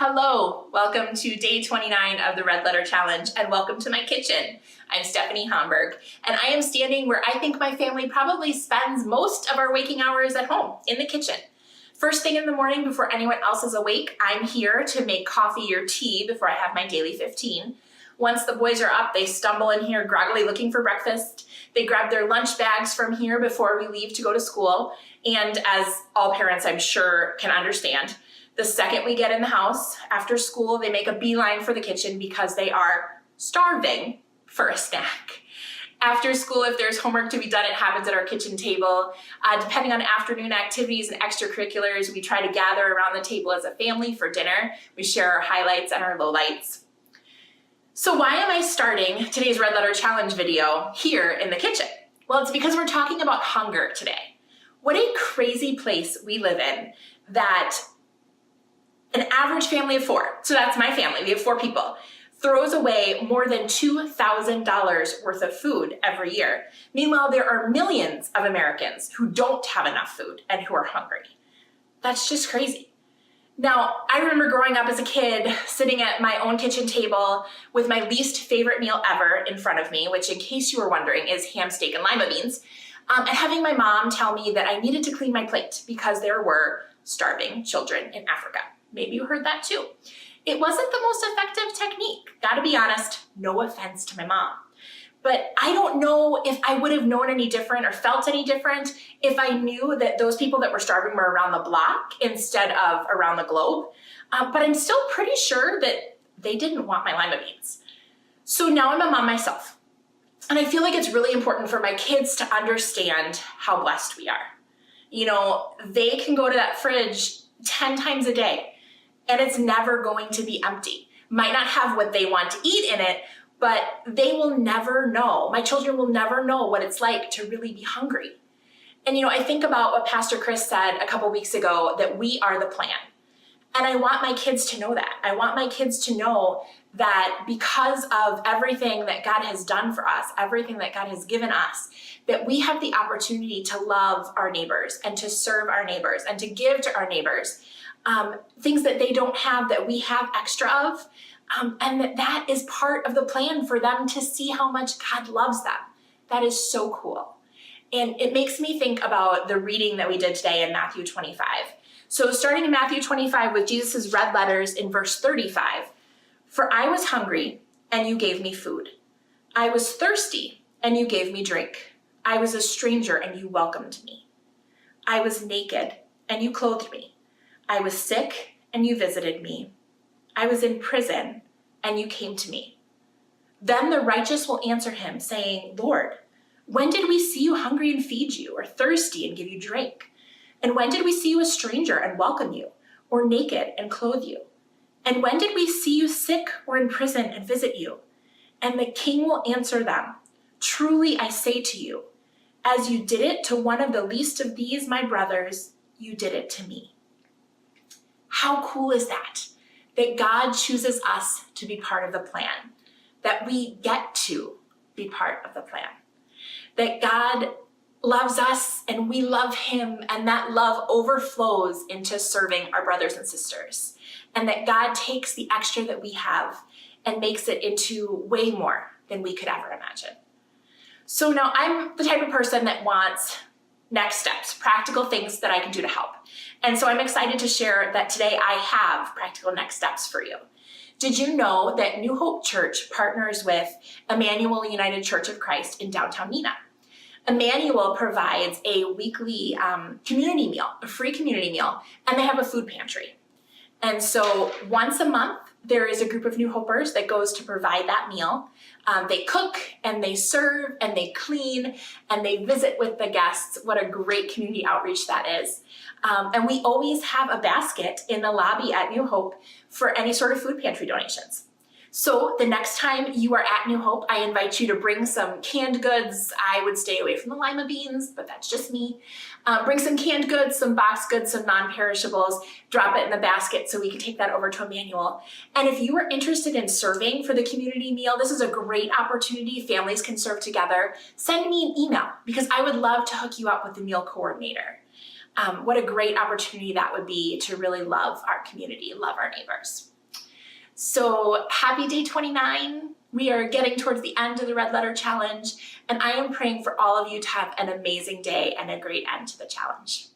Hello, welcome to day 29 of the Red Letter Challenge and welcome to my kitchen. I'm Stephanie Homburg and I am standing where I think my family probably spends most of our waking hours at home, in the kitchen. First thing in the morning before anyone else is awake, I'm here to make coffee or tea before I have my daily 15. Once the boys are up, they stumble in here groggily looking for breakfast. They grab their lunch bags from here before we leave to go to school. And as all parents I'm sure can understand, the second we get in the house after school, they make a beeline for the kitchen because they are starving for a snack. After school, if there's homework to be done, it happens at our kitchen table. Depending on afternoon activities and extracurriculars, we try to gather around the table as a family for dinner. We share our highlights and our lowlights. So why am I starting today's Red Letter Challenge video here in the kitchen? Well, it's because we're talking about hunger today. What a crazy place we live in that an average family of four, so that's my family, we have 4 people, throws away more than $2,000 worth of food every year. Meanwhile, there are millions of Americans who don't have enough food and who are hungry. That's just crazy. Now, I remember growing up as a kid, sitting at my own kitchen table with my least favorite meal ever in front of me, which in case you were wondering is ham, steak, and lima beans, and having my mom tell me that I needed to clean my plate because there were starving children in Africa. Maybe you heard that too. It wasn't the most effective technique. Gotta be honest, no offense to my mom. But I don't know if I would have known any different or felt any different if I knew that those people that were starving were around the block instead of around the globe. But I'm still pretty sure that they didn't want my lima beans. So now I'm a mom myself. And I feel like it's really important for my kids to understand how blessed we are. You know, they can go to that fridge 10 times a day and it's never going to be empty. Might not have what they want to eat in it, but they will never know. My children will never know what it's like to really be hungry. And you know, I think about what Pastor Chris said a couple weeks ago, that we are the plan. And I want my kids to know that. I want my kids to know that because of everything that God has done for us, everything that God has given us, that we have the opportunity to love our neighbors and to serve our neighbors and to give to our neighbors things that they don't have that we have extra of, and that is part of the plan for them to see how much God loves them. That is so cool. And it makes me think about the reading that we did today in Matthew 25. So starting in Matthew 25 with Jesus' red letters in verse 35, "For I was hungry, and you gave me food. I was thirsty, and you gave me drink. I was a stranger, and you welcomed me. I was naked, and you clothed me. I was sick, and you visited me. I was in prison, and you came to me." Then the righteous will answer him, saying, "Lord, when did we see you hungry and feed you, or thirsty and give you drink? And when did we see you a stranger and welcome you, or naked and clothe you? And when did we see you sick or in prison and visit you?" And the king will answer them, "Truly I say to you, as you did it to one of the least of these, my brothers, you did it to me." How cool is that? That God chooses us to be part of the plan, that we get to be part of the plan, that God loves us and we love him, and that love overflows into serving our brothers and sisters, and that God takes the extra that we have and makes it into way more than we could ever imagine. So now I'm the type of person that wants next steps, practical things that I can do to help. And so I'm excited to share that today I have practical next steps for you. Did you know that New Hope Church partners with Emmanuel United Church of Christ in downtown Neenah? Emmanuel provides a weekly community meal, a free community meal, and they have a food pantry. And so once a month, there is a group of New Hopers that goes to provide that meal. They cook and they serve and they clean and they visit with the guests. What a great community outreach that is. And we always have a basket in the lobby at New Hope for any sort of food pantry donations. So the next time you are at New Hope, I invite you to bring some canned goods. I would stay away from the lima beans, but that's just me. Bring some canned goods, some boxed goods, some non-perishables, drop it in the basket so we can take that over to Emmanuel. And if you are interested in serving for the community meal, this is a great opportunity. Families can serve together. Send me an email because I would love to hook you up with the meal coordinator. What a great opportunity that would be to really love our community, love our neighbors. So happy day 29. We are getting towards the end of the Red Letter Challenge, and I am praying for all of you to have an amazing day and a great end to the challenge.